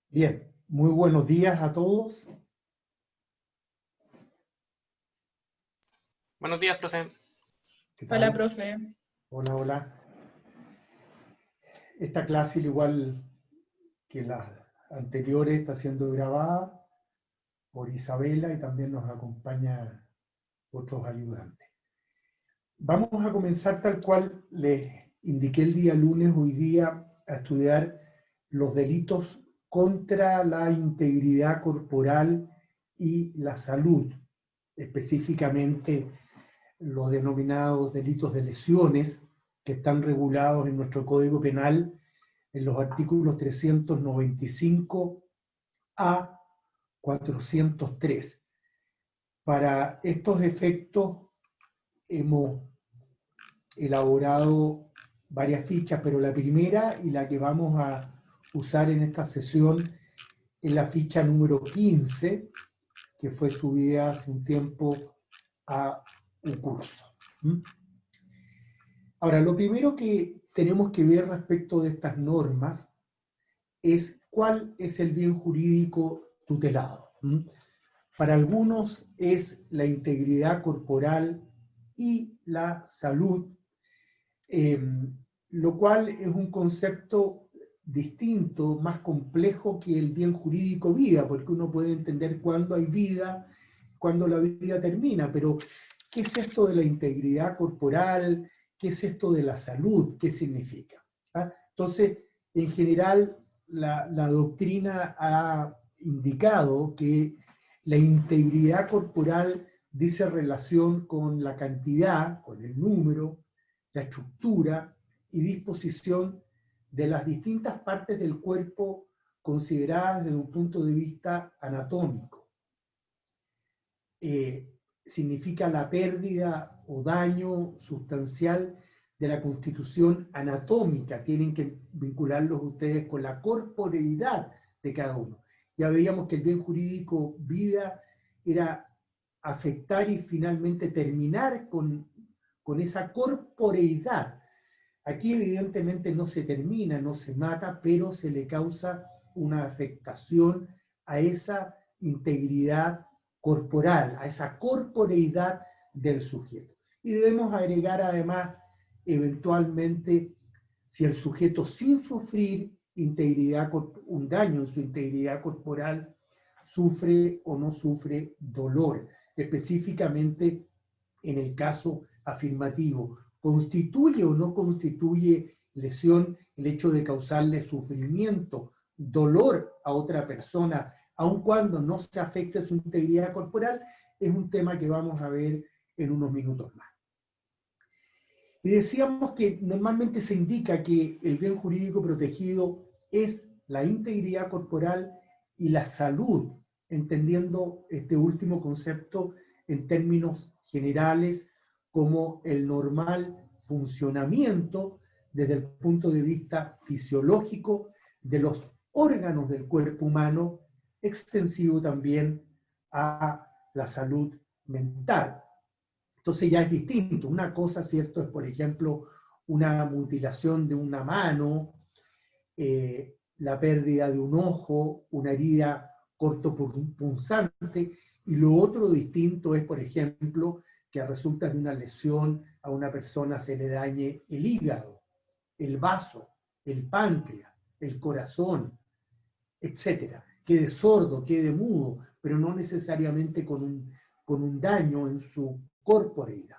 Bien, muy buenos días a todos. Buenos días, profe. ¿Qué Hola, tal? profe. Hola, hola. Esta clase, al igual que las anteriores, está siendo grabada por Isabela y también nos acompaña otros ayudantes. Vamos a comenzar tal cual les indiqué el día lunes, hoy día, a estudiar los delitos contra la integridad corporal y la salud, específicamente los denominados delitos de lesiones, que están regulados en nuestro Código Penal en los artículos 395 a 403. Para estos efectos hemos elaborado varias fichas, pero la primera y la que vamos a usar en esta sesión es la ficha número 15, que fue subida hace un tiempo a un curso. Ahora, lo primero que tenemos que ver respecto de estas normas es cuál es el bien jurídico tutelado. Para algunos es la integridad corporal y la salud, lo cual es un concepto distinto, más complejo que el bien jurídico vida, porque uno puede entender cuándo hay vida, cuándo la vida termina, pero ¿qué es esto de la integridad corporal? ¿Qué es esto de la salud? ¿Qué significa? ¿Ah? Entonces, en general, la doctrina ha indicado que la integridad corporal dice relación con la cantidad, con el número, la estructura y disposición de las distintas partes del cuerpo consideradas desde un punto de vista anatómico. Significa la pérdida o daño sustancial de la constitución anatómica. Tienen que vincularlos ustedes con la corporeidad de cada uno. Ya veíamos que el bien jurídico vida era afectar y finalmente terminar con esa corporeidad. Aquí evidentemente no se termina, no se mata, pero se le causa una afectación a esa integridad corporal, a esa corporeidad del sujeto. Y debemos agregar además, eventualmente, si el sujeto sin sufrir integridad, un daño en su integridad corporal, sufre o no sufre dolor, específicamente en el caso afirmativo. ¿Constituye o no constituye lesión el hecho de causarle sufrimiento, dolor a otra persona, aun cuando no se afecte su integridad corporal? Es un tema que vamos a ver en unos minutos más. Y decíamos que normalmente se indica que el bien jurídico protegido es la integridad corporal y la salud, entendiendo este último concepto en términos generales como el normal funcionamiento desde el punto de vista fisiológico de los órganos del cuerpo humano, extensivo también a la salud mental. Entonces ya es distinto. Una cosa, ¿cierto?, es, por ejemplo, una mutilación de una mano, la pérdida de un ojo, una herida cortopunzante, y lo otro distinto es, por ejemplo, que resulta de una lesión a una persona se le dañe el hígado, el vaso, el páncreas, el corazón, etcétera. Quede sordo, quede mudo, pero no necesariamente con un daño en su corporeidad.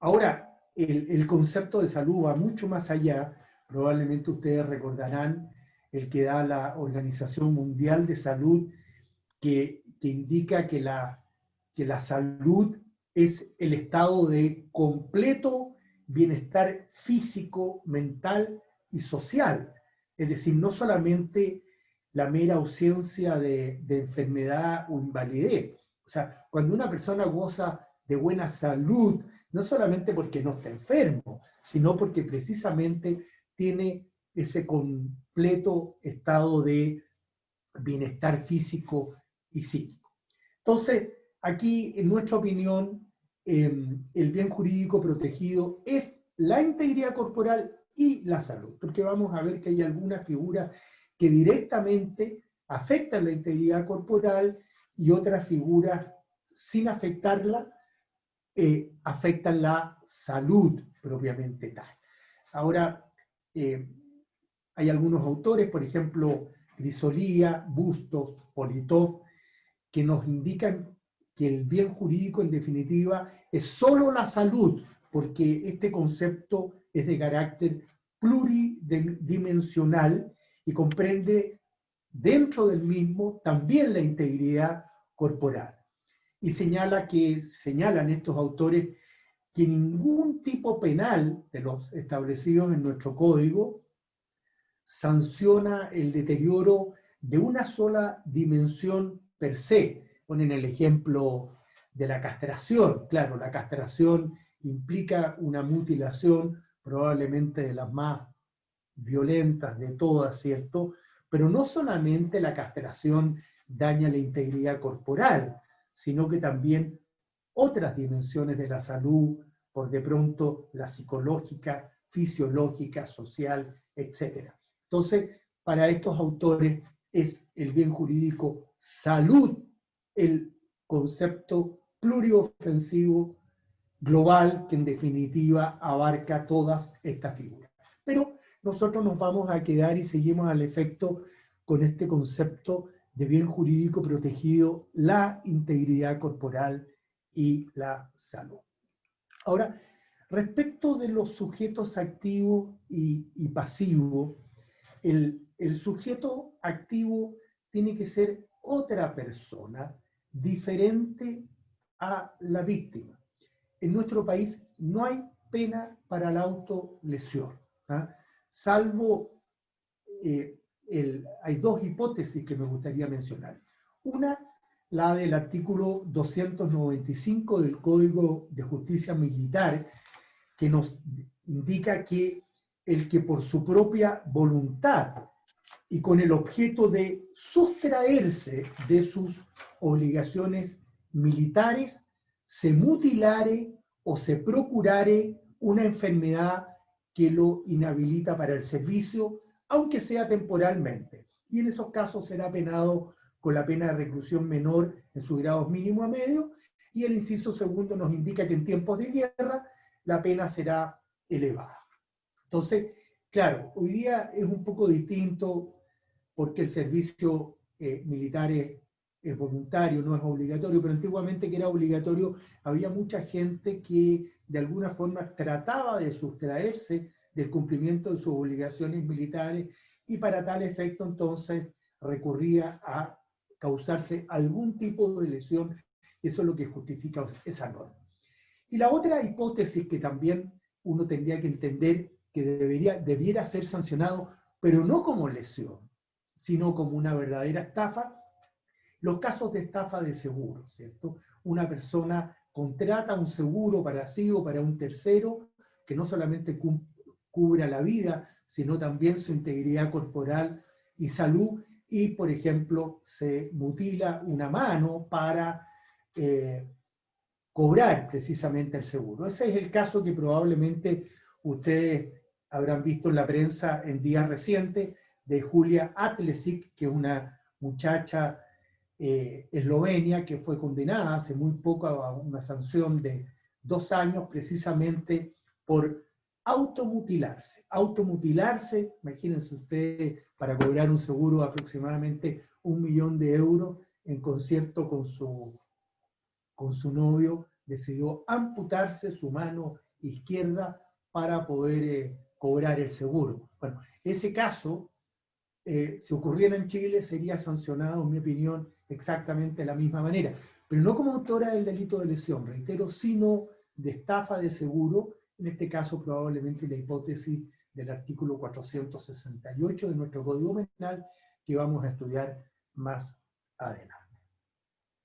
Ahora, el concepto de salud va mucho más allá. Probablemente ustedes recordarán el que da la Organización Mundial de Salud, que indica que la salud es el estado de completo bienestar físico, mental y social. Es decir, no solamente la mera ausencia de enfermedad o invalidez. O sea, cuando una persona goza de buena salud, no solamente porque no está enfermo, sino porque precisamente tiene ese completo estado de bienestar físico y psíquico. Entonces, aquí, en nuestra opinión, el bien jurídico protegido es la integridad corporal y la salud, porque vamos a ver que hay algunas figuras que directamente afectan la integridad corporal y otras figuras, sin afectarla, afectan la salud propiamente tal. Ahora, hay algunos autores, por ejemplo, Grisolía, Bustos, Politov, que nos indican que el bien jurídico, en definitiva, es solo la salud, porque este concepto es de carácter pluridimensional y comprende dentro del mismo también la integridad corporal. Y señalan estos autores que ningún tipo penal de los establecidos en nuestro código sanciona el deterioro de una sola dimensión per se. Ponen el ejemplo de la castración. Claro, la castración implica una mutilación, probablemente de las más violentas de todas, ¿cierto? Pero no solamente la castración daña la integridad corporal, sino que también otras dimensiones de la salud, por de pronto la psicológica, fisiológica, social, etc. Entonces, para estos autores es el bien jurídico salud el concepto pluriofensivo global que en definitiva abarca todas estas figuras. Pero nosotros nos vamos a quedar y seguimos al efecto con este concepto de bien jurídico protegido, la integridad corporal y la salud. Ahora, respecto de los sujetos activos y pasivos, el sujeto activo tiene que ser otra persona diferente a la víctima. En nuestro país no hay pena para la autolesión, ¿ah? Salvo, hay dos hipótesis que me gustaría mencionar. Una, la del artículo 295 del Código de Justicia Militar, que nos indica que el que por su propia voluntad y con el objeto de sustraerse de sus obligaciones militares, se mutilare o se procurare una enfermedad que lo inhabilita para el servicio, aunque sea temporalmente. Y en esos casos será penado con la pena de reclusión menor en sus grados mínimo a medio, y el inciso segundo nos indica que en tiempos de guerra la pena será elevada. Entonces, claro, hoy día es un poco distinto porque el servicio militar es voluntario, no es obligatorio, pero antiguamente que era obligatorio, había mucha gente que de alguna forma trataba de sustraerse del cumplimiento de sus obligaciones militares y para tal efecto entonces recurría a causarse algún tipo de lesión, eso es lo que justifica esa norma. Y la otra hipótesis que también uno tendría que entender que debiera ser sancionado, pero no como lesión, sino como una verdadera estafa, los casos de estafa de seguro, ¿cierto? Una persona contrata un seguro para sí o para un tercero, que no solamente cubra la vida, sino también su integridad corporal y salud, y por ejemplo se mutila una mano para cobrar precisamente el seguro. Ese es el caso que probablemente ustedes habrán visto en la prensa en días recientes, de Julia Atlesic, que es una muchacha eslovenia que fue condenada hace muy poco a una sanción de 2 años precisamente por automutilarse. Automutilarse, imagínense ustedes, para cobrar un seguro de aproximadamente 1 millón de euros, en concierto con su novio, decidió amputarse su mano izquierda para poder cobrar el seguro. Bueno, ese caso, si ocurriera en Chile, sería sancionado, en mi opinión, exactamente de la misma manera. Pero no como autora del delito de lesión, reitero, sino de estafa de seguro, en este caso probablemente la hipótesis del artículo 468 de nuestro Código Penal, que vamos a estudiar más adelante.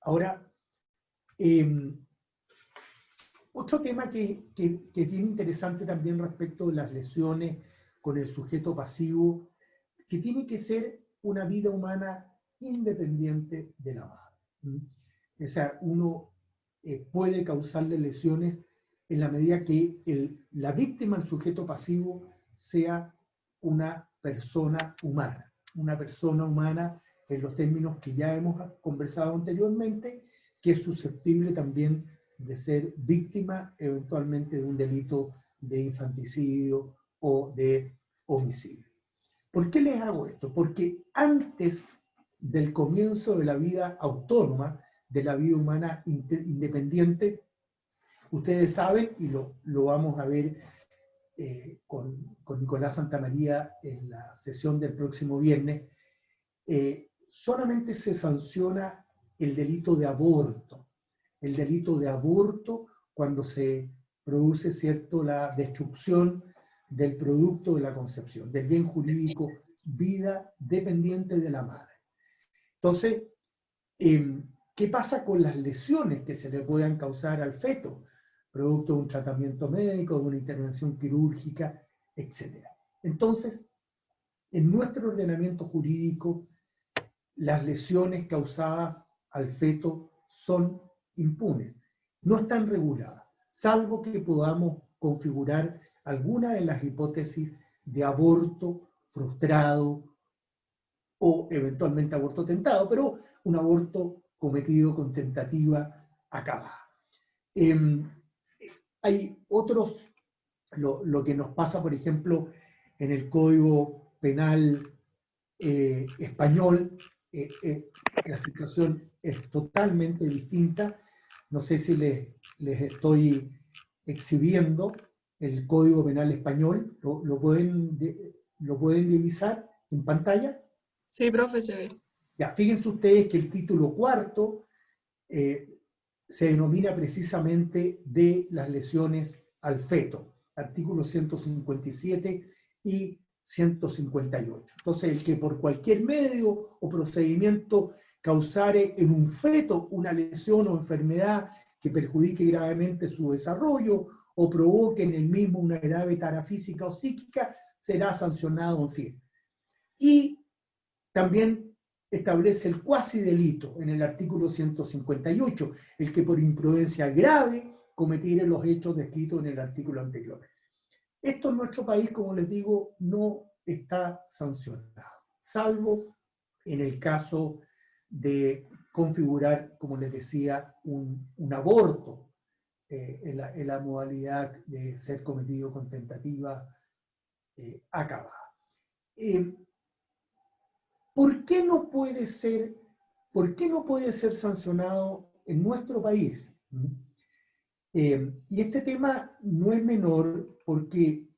Ahora, otro tema que es bien interesante también respecto de las lesiones con el sujeto pasivo, que tiene que ser una vida humana independiente de la madre. O sea, uno puede causarle lesiones en la medida que la víctima, el sujeto pasivo, sea una persona humana. una persona humana en los términos que ya hemos conversado anteriormente, que es susceptible también de ser víctima eventualmente de un delito de infanticidio o de homicidio. ¿Por qué les hago esto? Porque antes del comienzo de la vida autónoma, de la vida humana independiente, ustedes saben, y lo vamos a ver con Nicolás Santamaría en la sesión del próximo viernes, solamente se sanciona el delito de aborto. El delito de aborto cuando se produce, ¿cierto?, la destrucción del producto de la concepción, del bien jurídico, vida dependiente de la madre. Entonces, ¿qué pasa con las lesiones que se le puedan causar al feto? Producto de un tratamiento médico, de una intervención quirúrgica, etc. Entonces, en nuestro ordenamiento jurídico, las lesiones causadas al feto son impunes, no están reguladas, salvo que podamos configurar alguna de las hipótesis de aborto frustrado o eventualmente aborto tentado, pero un aborto cometido con tentativa acabada. Hay otros, lo que nos pasa, por ejemplo, en el Código Penal español, la situación es totalmente distinta. No sé si les estoy exhibiendo el Código Penal español. ¿Lo pueden divisar en pantalla? Sí, profe, se ve. Ya, fíjense ustedes que el título cuarto se denomina precisamente de las lesiones al feto, artículos 157 y 158. Entonces, el que por cualquier medio o procedimiento causare en un feto una lesión o enfermedad que perjudique gravemente su desarrollo o provoque en el mismo una grave tara física o psíquica, será sancionado en fin. Y también establece el cuasi delito en el artículo 158, el que por imprudencia grave cometiere los hechos descritos en el artículo anterior. Esto en nuestro país, como les digo, no está sancionado, salvo en el caso de configurar, como les decía, un aborto en la modalidad de ser cometido con tentativa acabada. ¿Por qué no puede ser sancionado en nuestro país? Y este tema no es menor porque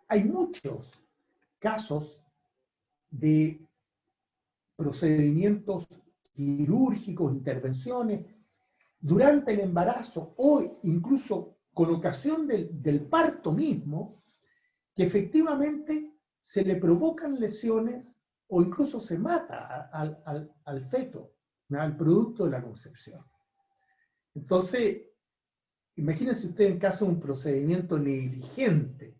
hay muchos casos de procedimientos quirúrgicos, intervenciones, durante el embarazo o incluso con ocasión del parto mismo, que efectivamente se le provocan lesiones o incluso se mata al feto, al producto de la concepción. Entonces, imagínense usted en caso de un procedimiento negligente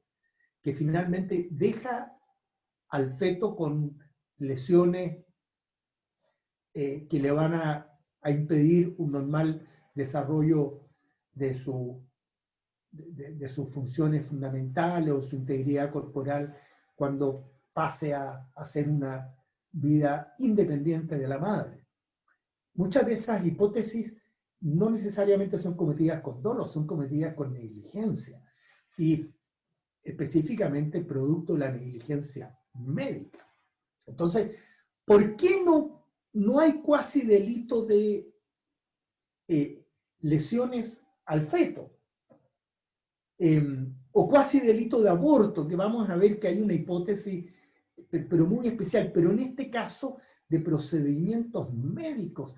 que finalmente deja al feto con lesiones que le van a impedir un normal desarrollo de sus funciones fundamentales o su integridad corporal cuando pase a ser una vida independiente de la madre. Muchas de esas hipótesis no necesariamente son cometidas con dolo, son cometidas con negligencia y específicamente producto de la negligencia médica. Entonces, ¿por qué no hay cuasi delito de lesiones al feto? O cuasi delito de aborto, que vamos a ver que hay una hipótesis, pero muy especial, pero en este caso de procedimientos médicos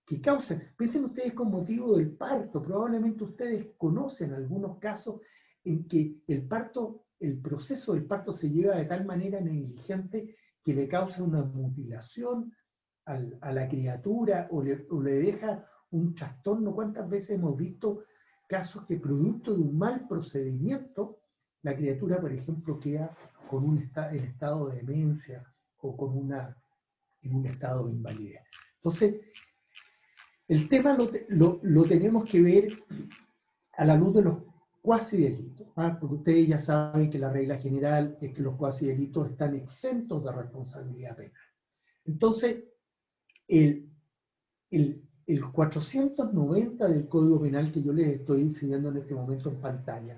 que causan, piensen ustedes con motivo del parto, probablemente ustedes conocen algunos casos en que el proceso del parto se lleva de tal manera negligente que le causa una mutilación a la criatura o le deja un trastorno. ¿Cuántas veces hemos visto casos que producto de un mal procedimiento, la criatura, por ejemplo, queda en estado de demencia o en un estado de invalidez? Entonces, el tema lo tenemos que ver a la luz cuasidelitos, porque ustedes ya saben que la regla general es que los cuasidelitos están exentos de responsabilidad penal. Entonces, el 490 del Código Penal que yo les estoy enseñando en este momento en pantalla,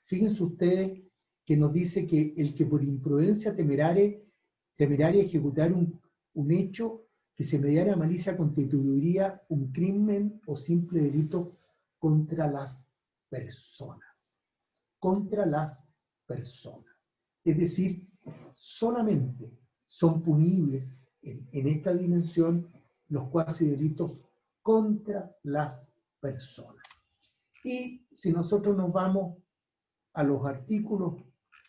fíjense ustedes que nos dice que el que por imprudencia temeraria ejecutar un hecho que se mediara malicia constituiría un crimen o simple delito contra las personas. Contra las personas. Es decir, solamente son punibles en esta dimensión los cuasidelitos contra las personas. Y si nosotros nos vamos a los artículos,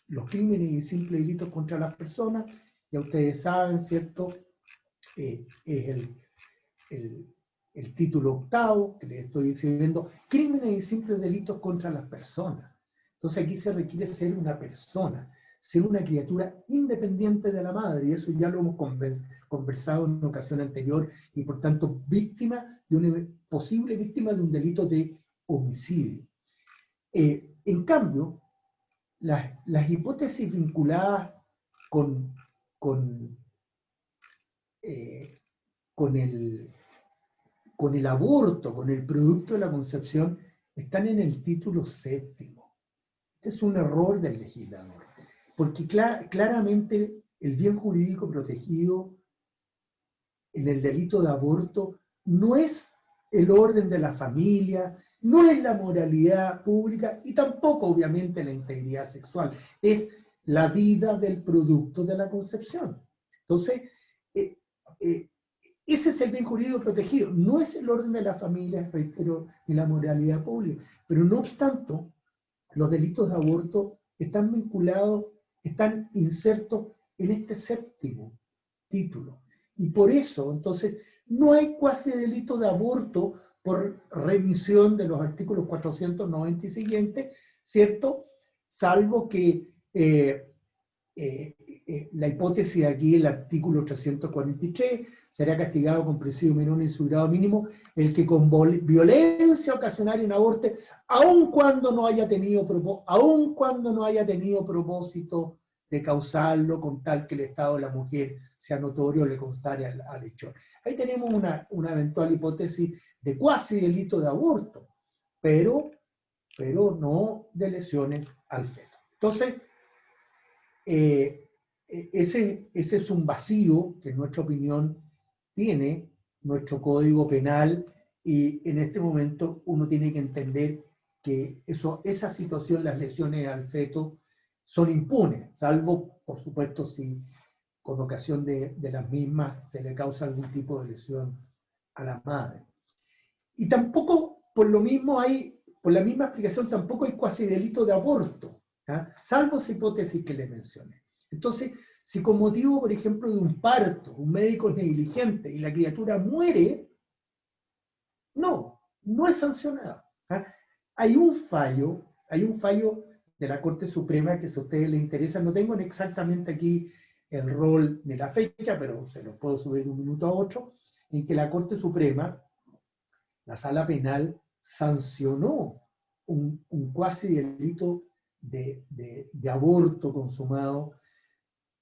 los crímenes y simples delitos contra las personas, ya ustedes saben, ¿cierto? Es el título octavo que les estoy diciendo, crímenes y simples delitos contra las personas. Entonces aquí se requiere ser una persona, ser una criatura independiente de la madre, y eso ya lo hemos conversado en una ocasión anterior, y por tanto posible víctima de un delito de homicidio. En cambio, las hipótesis vinculadas con el aborto, con el producto de la concepción, están en el título séptimo. Este es un error del legislador, porque claramente el bien jurídico protegido en el delito de aborto no es el orden de la familia, no es la moralidad pública y tampoco obviamente la integridad sexual, es la vida del producto de la concepción. Entonces, ese es el bien jurídico protegido, no es el orden de la familia, reitero, ni la moralidad pública, pero no obstante, los delitos de aborto están vinculados, están insertos en este séptimo título. Y por eso, entonces, no hay cuasi delito de aborto por remisión de los artículos 490 y siguientes, ¿cierto? Salvo que la hipótesis de aquí, el artículo 343, será castigado con presidio menor en su grado mínimo el que con violencia ocasionaria un aborto, aun cuando no haya tenido propósito de causarlo, con tal que el estado de la mujer sea notorio o le constare al hechor. Ahí tenemos una eventual hipótesis de cuasi delito de aborto, pero no de lesiones al feto. Entonces, ese es un vacío que en nuestra opinión tiene nuestro Código Penal, y en este momento uno tiene que entender que esa situación, las lesiones al feto, son impunes, salvo, por supuesto, si con ocasión de las mismas se le causa algún tipo de lesión a la madre. Y tampoco, por la misma explicación, tampoco hay cuasi delito de aborto, salvo esa hipótesis que le mencioné. Entonces, si con motivo, por ejemplo, de un parto, un médico es negligente y la criatura muere, no es sancionado. Hay un fallo de la Corte Suprema que, si a ustedes les interesa, no tengo exactamente aquí el rol ni la fecha, pero se los puedo subir de un minuto a otro, en que la Corte Suprema, la Sala Penal, sancionó un cuasi delito de aborto consumado,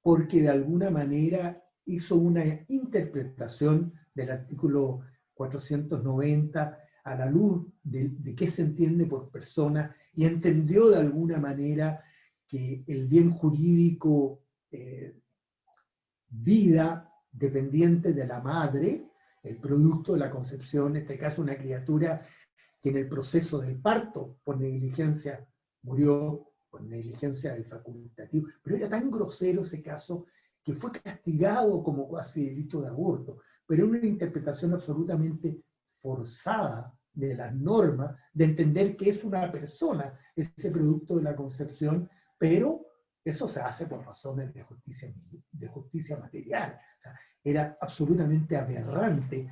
porque de alguna manera hizo una interpretación del artículo 490 a la luz de qué se entiende por persona, y entendió de alguna manera que el bien jurídico vida dependiente de la madre, el producto de la concepción, en este caso una criatura que en el proceso del parto, por negligencia, murió por negligencia del facultativo, pero era tan grosero ese caso que fue castigado como cuasi delito de aborto, pero una interpretación absolutamente forzada de las normas, de entender que es una persona ese producto de la concepción, pero eso se hace por razones de justicia material. O sea, era absolutamente aberrante,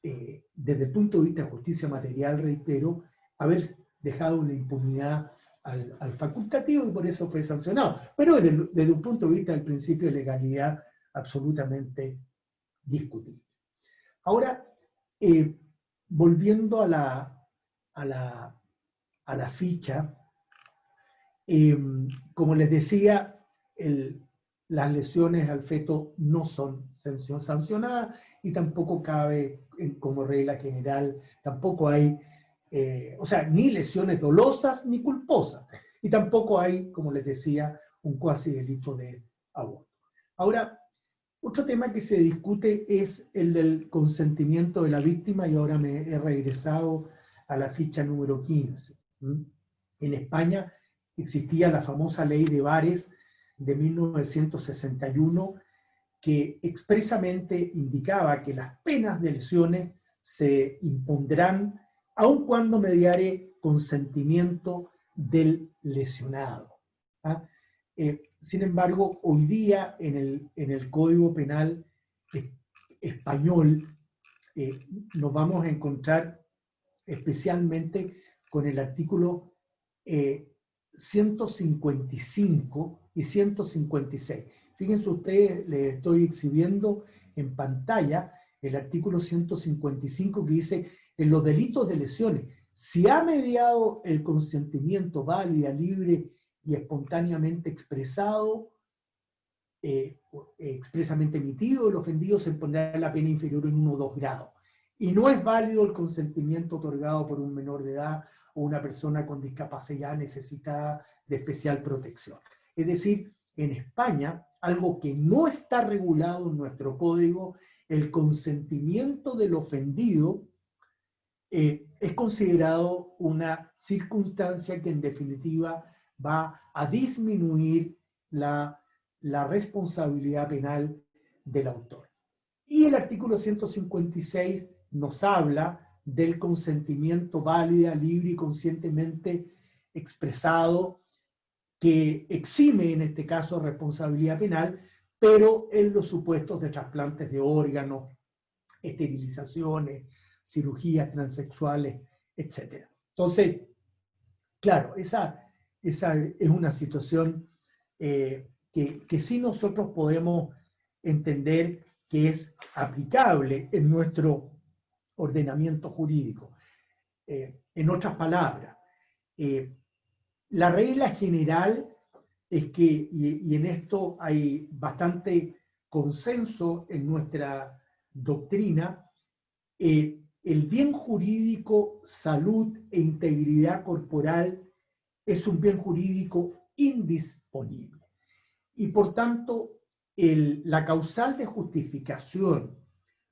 desde el punto de vista de justicia material, reitero, haber dejado una impunidad al facultativo, y por eso fue sancionado. Pero desde un punto de vista del principio de legalidad, absolutamente discutible. Ahora, volviendo a la ficha, Como les decía, las lesiones al feto no son sancionadas y tampoco cabe como regla general, tampoco hay, o sea, ni lesiones dolosas ni culposas. Y tampoco hay, como les decía, un cuasi delito de aborto. Ahora, otro tema que se discute es el del consentimiento de la víctima, y ahora me he regresado a la ficha número 15. En España existía la famosa ley de Bares de 1961, que expresamente indicaba que las penas de lesiones se impondrán aun cuando mediare consentimiento del lesionado. ¿Ah? Sin embargo, hoy día en el Código Penal español nos vamos a encontrar especialmente con el artículo 155 y 156. Fíjense ustedes, les estoy exhibiendo en pantalla el artículo 155 que dice: en los delitos de lesiones, si ha mediado el consentimiento válida, libre y espontáneamente expresado, expresamente emitido, el ofendido se impondrá la pena inferior en 1 o 2 grados. Y no es válido el consentimiento otorgado por un menor de edad o una persona con discapacidad necesitada de especial protección. Es decir, en España, algo que no está regulado en nuestro código, el consentimiento del ofendido es considerado una circunstancia que en definitiva va a disminuir la responsabilidad penal del autor. Y el artículo 156 nos habla del consentimiento válido, libre y conscientemente expresado, que exime en este caso responsabilidad penal, pero en los supuestos de trasplantes de órganos, esterilizaciones, cirugías transexuales, etc. Entonces, claro, esa es una situación que sí nosotros podemos entender que es aplicable en nuestro ordenamiento jurídico. En otras palabras, la regla general es que, y en esto hay bastante consenso en nuestra doctrina, el bien jurídico, salud e integridad corporal es un bien jurídico indisponible. Y por tanto, la causal de justificación,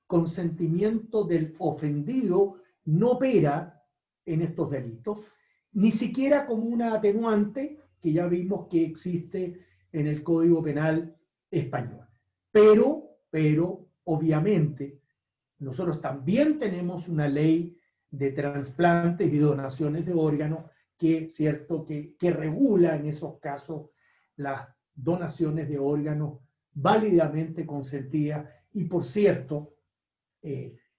consentimiento del ofendido, no opera en estos delitos, ni siquiera como una atenuante que ya vimos que existe en el Código Penal español. Pero obviamente, nosotros también tenemos una ley de trasplantes y donaciones de órganos que, cierto, que regula en esos casos las donaciones de órganos válidamente consentidas y, por cierto,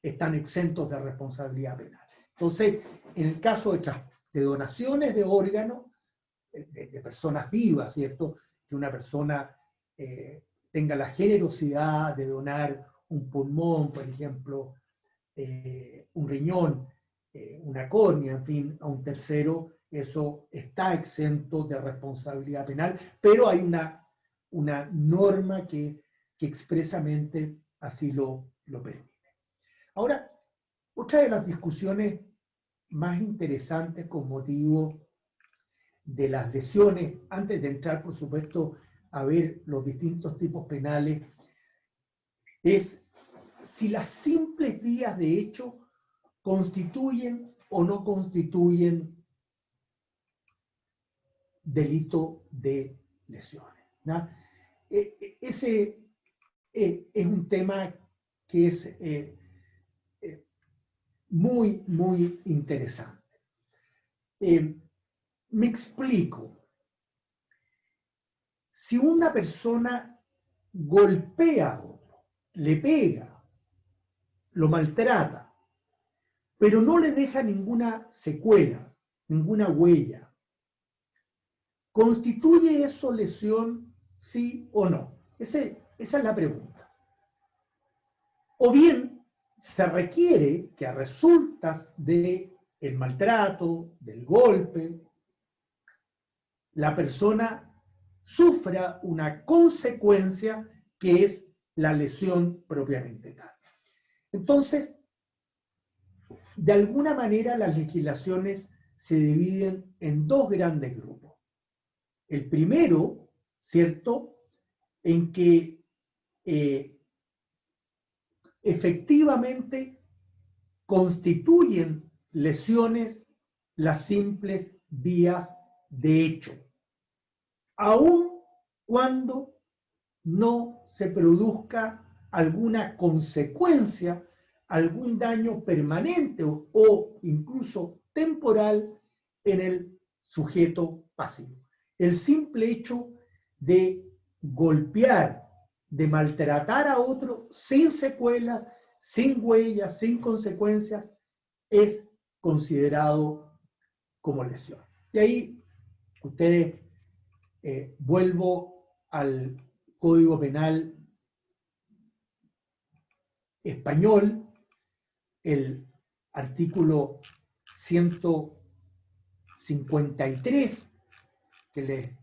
están exentos de responsabilidad penal. Entonces, en el caso de donaciones de órganos de personas vivas, ¿cierto? Que una persona tenga la generosidad de donar un pulmón, por ejemplo, un riñón, una córnea, en fin, a un tercero, eso está exento de responsabilidad penal, pero hay una norma que expresamente así lo permite. Ahora, otra de las discusiones más interesantes con motivo de las lesiones, antes de entrar, por supuesto, a ver los distintos tipos penales, es si las simples vías de hecho constituyen o no constituyen delito de lesiones, ¿no? Ese es un tema que es muy, muy interesante. Me explico. Si una persona golpea a otro, le pega, lo maltrata, pero no le deja ninguna secuela, ninguna huella, ¿constituye eso lesión, sí o no? Esa es la pregunta. O bien, se requiere que a resultas del maltrato, del golpe, la persona sufra una consecuencia que es la lesión propiamente tal. Entonces, de alguna manera las legislaciones se dividen en dos grandes grupos. El primero, ¿cierto?, en que efectivamente constituyen lesiones las simples vías de hecho, aun cuando no se produzca alguna consecuencia, algún daño permanente o incluso temporal en el sujeto pasivo. El simple hecho de golpear, de maltratar a otro sin secuelas, sin huellas, sin consecuencias, es considerado como lesión. Y ahí ustedes, vuelvo al Código Penal español, el artículo 153, que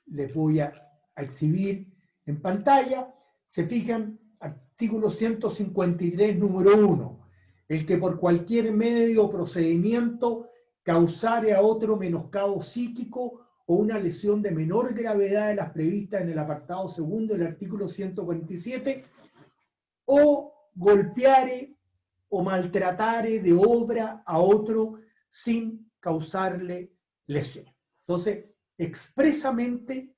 les voy a exhibir en pantalla. Se fijan, artículo 153, número 1, el que por cualquier medio o procedimiento causare a otro menoscabo psíquico o una lesión de menor gravedad de las previstas en el apartado segundo del artículo 147, o golpeare o maltratare de obra a otro sin causarle lesión. Entonces, expresamente,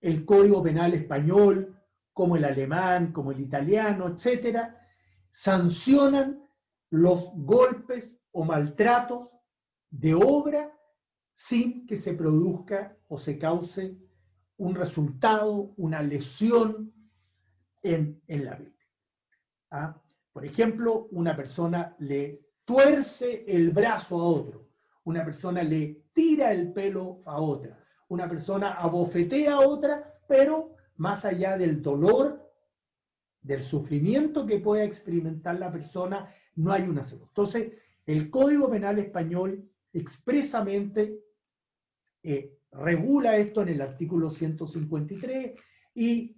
el Código Penal español, como el alemán, como el italiano, etcétera, sancionan los golpes o maltratos de obra sin que se produzca o se cause un resultado, una lesión en la víctima. ¿Ah? Por ejemplo, una persona le tuerce el brazo a otro, una persona le tira el pelo a otra, una persona abofetea a otra, pero más allá del dolor, del sufrimiento que pueda experimentar la persona, no hay una segunda. Entonces, el Código Penal español expresamente regula esto en el artículo 153 y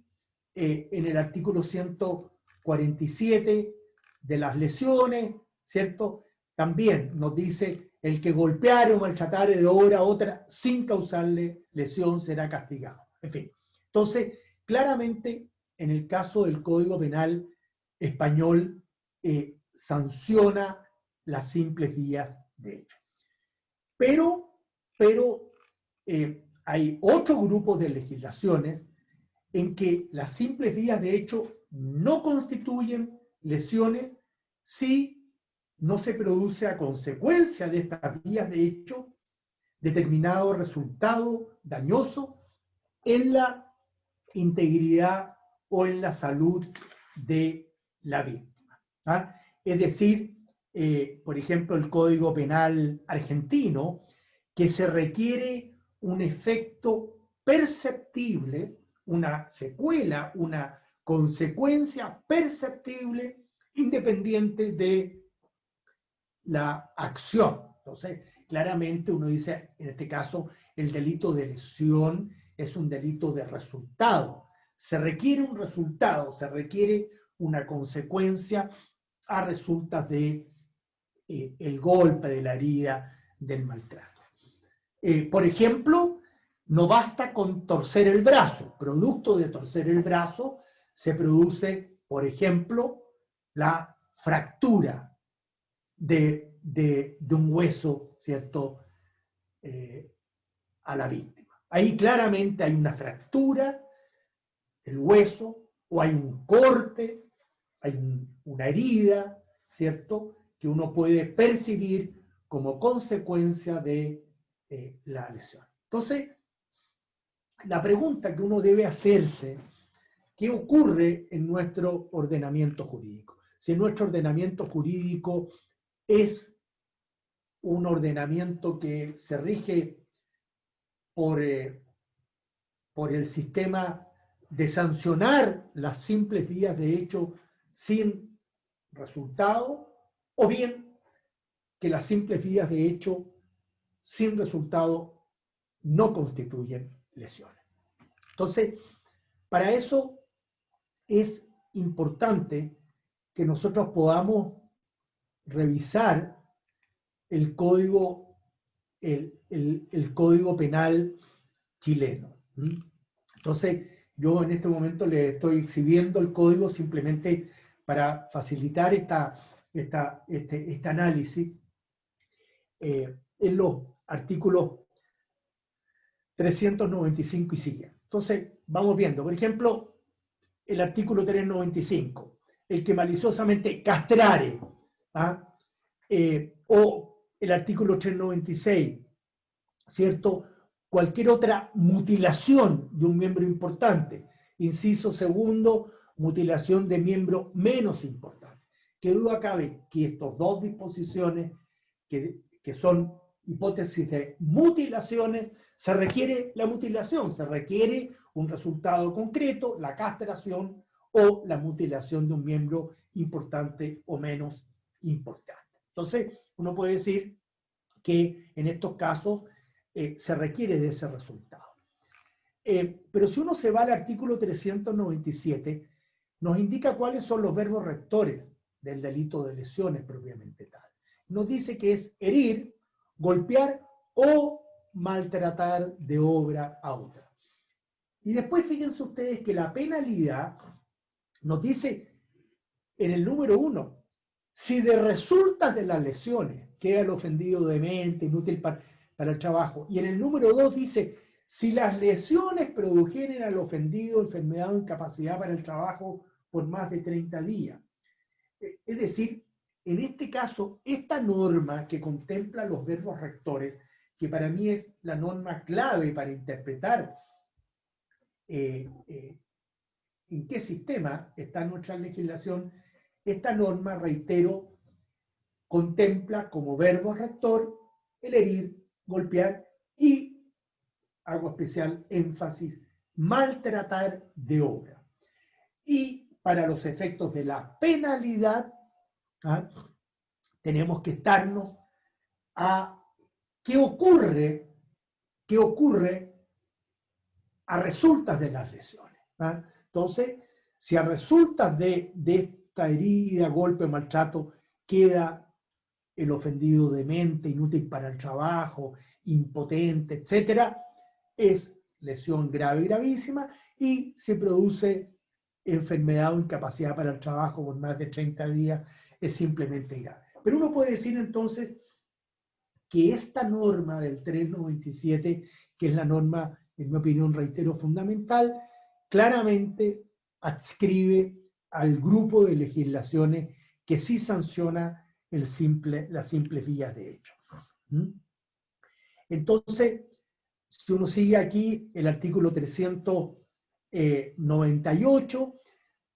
en el artículo 147 de las lesiones, ¿cierto? También nos dice: el que golpeare o maltratare de obra a otra sin causarle lesión será castigado. En fin, entonces, claramente, en el caso del Código Penal español, sanciona las simples vías de hecho. Pero hay otro grupo de legislaciones en que las simples vías de hecho no constituyen lesiones si no se produce a consecuencia de estas vías de hecho determinado resultado dañoso en la integridad o en la salud de la víctima. ¿Ah? Es decir, por ejemplo, el Código Penal argentino, que se requiere un efecto perceptible, una secuela, una consecuencia perceptible, independiente de la acción. Entonces, claramente uno dice, en este caso, el delito de lesión es un delito de resultado. Se requiere un resultado, se requiere una consecuencia a resultas de el golpe, de la herida, del maltrato. Por ejemplo, no basta con torcer el brazo. Producto de torcer el brazo se produce, por ejemplo, la fractura de un hueso, ¿cierto?, a la víctima. Ahí claramente hay una fractura del hueso, o hay un corte, hay una herida, ¿cierto?, que uno puede percibir como consecuencia de la lesión. Entonces, la pregunta que uno debe hacerse: ¿qué ocurre en nuestro ordenamiento jurídico? Si nuestro ordenamiento jurídico es un ordenamiento que se rige por el sistema de sancionar las simples vías de hecho sin resultado, o bien que las simples vías de hecho sin resultado no constituyen lesiones. Entonces, para eso es importante que nosotros podamos revisar el código, el código penal chileno. Entonces, yo en este momento le estoy exhibiendo el código simplemente para facilitar este análisis en los artículos 395 y siguiente. Entonces, vamos viendo. Por ejemplo, el artículo 395, el que maliciosamente castrare, ¿ah? O el artículo 396, ¿cierto? Cualquier otra mutilación de un miembro importante. Inciso segundo, mutilación de miembro menos importante. ¿Qué duda cabe que estas dos disposiciones, que son hipótesis de mutilaciones, se requiere la mutilación, se requiere un resultado concreto, la castración o la mutilación de un miembro importante o menos importante. Entonces, uno puede decir que en estos casos se requiere de ese resultado. Pero si uno se va al artículo 397, nos indica cuáles son los verbos rectores del delito de lesiones propiamente tal. Nos dice que es herir, golpear o maltratar de obra a otra. Y después fíjense ustedes que la penalidad nos dice en el número 1, si de resultas de las lesiones queda el ofendido demente, inútil para el trabajo. Y en el número 2 dice, si las lesiones produjeren al ofendido enfermedad o incapacidad para el trabajo por más de 30 días. Es decir, en este caso, esta norma que contempla los verbos rectores, que para mí es la norma clave para interpretar en qué sistema está nuestra legislación, esta norma, reitero, contempla como verbo rector el herir, golpear y, hago especial énfasis, maltratar de obra. Y para los efectos de la penalidad, ¿ah? Tenemos que estarnos a qué ocurre a resultas de las lesiones. ¿Ah? Entonces, si a resultas de esta herida, golpe, maltrato, queda el ofendido demente, inútil para el trabajo, impotente, etc., es lesión grave y gravísima, y se produce enfermedad o incapacidad para el trabajo por más de 30 días, es simplemente grave. Pero uno puede decir entonces que esta norma del 397, que es la norma, en mi opinión, reitero, fundamental, claramente adscribe al grupo de legislaciones que sí sanciona las simples vías de hecho. Entonces, si uno sigue aquí el artículo 398,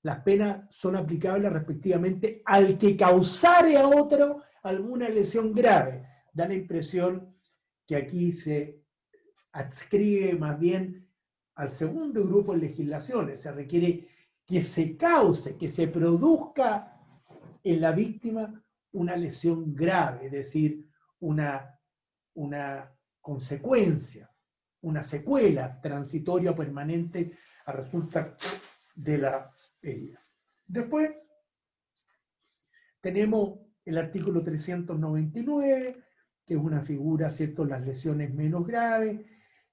las penas son aplicables respectivamente al que causare a otro alguna lesión grave. Da la impresión que aquí se adscribe más bien al segundo grupo de legislaciones. Se requiere que se cause, que se produzca en la víctima una lesión grave, es decir, una consecuencia, una secuela transitoria o permanente a resulta de la herida. Después tenemos el artículo 399, que es una figura, ¿cierto?, las lesiones menos graves,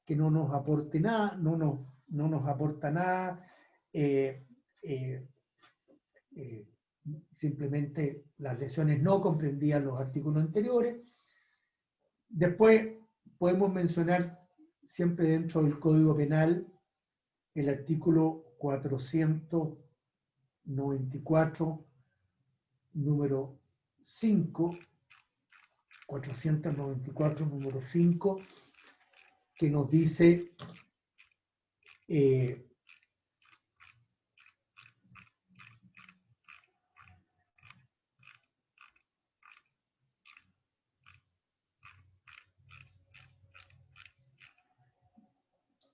que no nos aporte nada, no nos aporta nada, simplemente las lesiones no comprendían los artículos anteriores. Después podemos mencionar siempre dentro del Código Penal el artículo 494, número 5, 494, número 5, que nos dice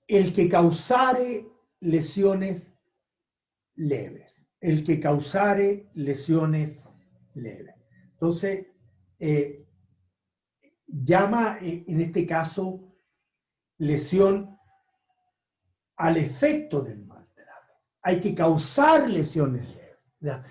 el que causare lesiones leves. El que causare lesiones leves. Entonces, llama en este caso lesión al efecto del maltrato. Hay que causar lesiones leves. Da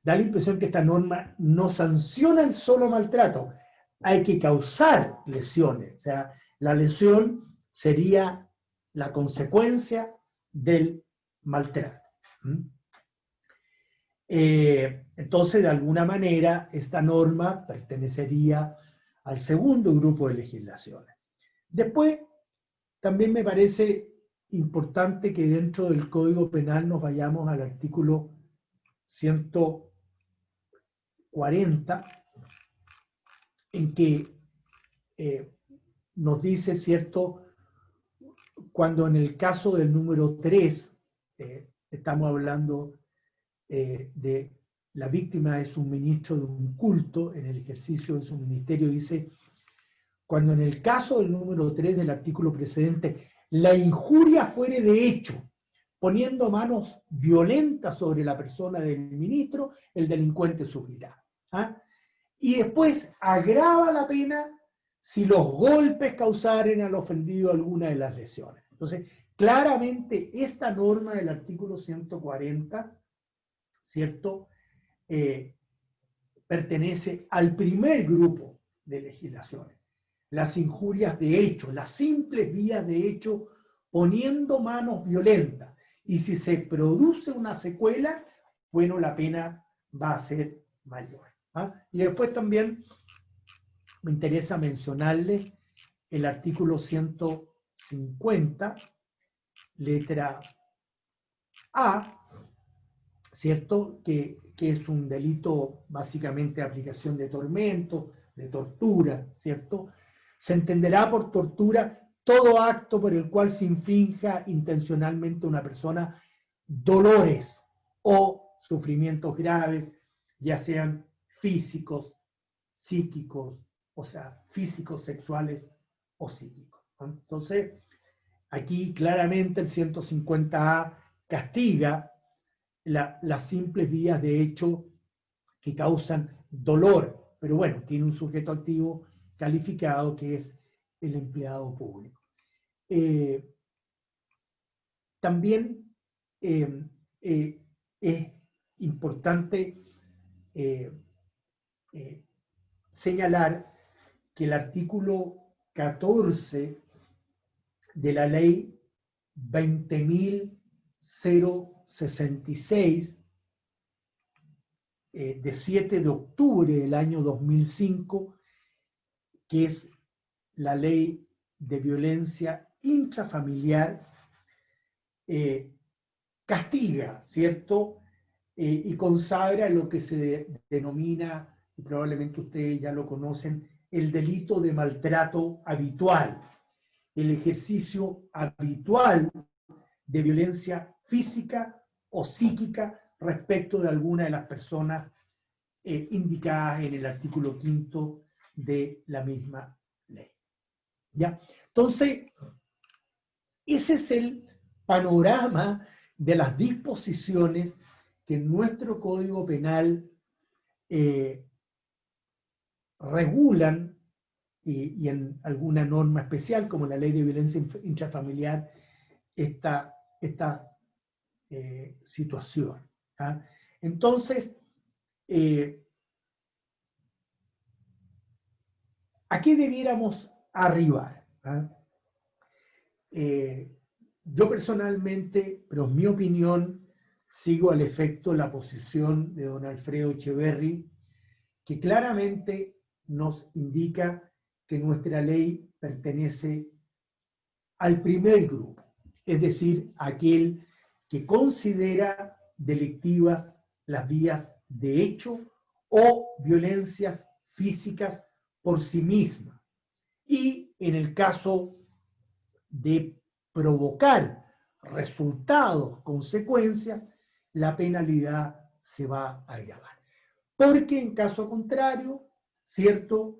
la impresión que esta norma no sanciona el solo maltrato, hay que causar lesiones. O sea, la lesión sería la consecuencia del maltrato. Entonces, de alguna manera, esta norma pertenecería al segundo grupo de legislaciones. Después, también me parece importante que dentro del Código Penal nos vayamos al artículo 140, en que nos dice, ¿cierto?, cuando en el caso del número 3, estamos hablando de la víctima es un ministro de un culto en el ejercicio de su ministerio, dice, cuando en el caso del número 3 del artículo precedente, la injuria fuere de hecho, poniendo manos violentas sobre la persona del ministro, el delincuente sufrirá. ¿Ah? Y después agrava la pena si los golpes causaren al ofendido alguna de las lesiones. Entonces, claramente esta norma del artículo 140, ¿cierto?, pertenece al primer grupo de legislaciones. Las injurias de hecho, las simples vías de hecho, poniendo manos violentas. Y si se produce una secuela, bueno, la pena va a ser mayor. ¿Ah? Y después también me interesa mencionarles el artículo 150, letra A, ¿cierto? Que es un delito básicamente de aplicación de tormento, de tortura, ¿cierto? Se entenderá por tortura todo acto por el cual se infrinja intencionalmente a una persona dolores o sufrimientos graves, ya sean físicos, psíquicos, o sea, físicos, sexuales o psíquicos. Entonces, aquí claramente el 150A castiga las simples vías de hecho que causan dolor, pero bueno, tiene un sujeto activo calificado que es el empleado público. También es importante señalar que el artículo 14 de la ley 20.066 de 7 de octubre del año 2005, que es la ley de violencia intrafamiliar, castiga, ¿cierto? Y consagra lo que se denomina, y probablemente ustedes ya lo conocen, el delito de maltrato habitual, el ejercicio habitual de violencia física o psíquica respecto de alguna de las personas indicadas en el artículo 5 de la misma ley. ¿Ya? Entonces, ese es el panorama de las disposiciones que nuestro Código Penal regulan y en alguna norma especial, como la Ley de Violencia Intrafamiliar, esta situación. ¿Ah? Entonces, ¿a qué debiéramos arribar? ¿Ah? Yo personalmente, pero en mi opinión, sigo al efecto la posición de don Alfredo Echeverri, que claramente nos indica que nuestra ley pertenece al primer grupo, es decir, aquel que considera delictivas las vías de hecho o violencias físicas por sí mismas. Y en el caso de provocar resultados, consecuencias, la penalidad se va a agravar. Porque en caso contrario, ¿cierto?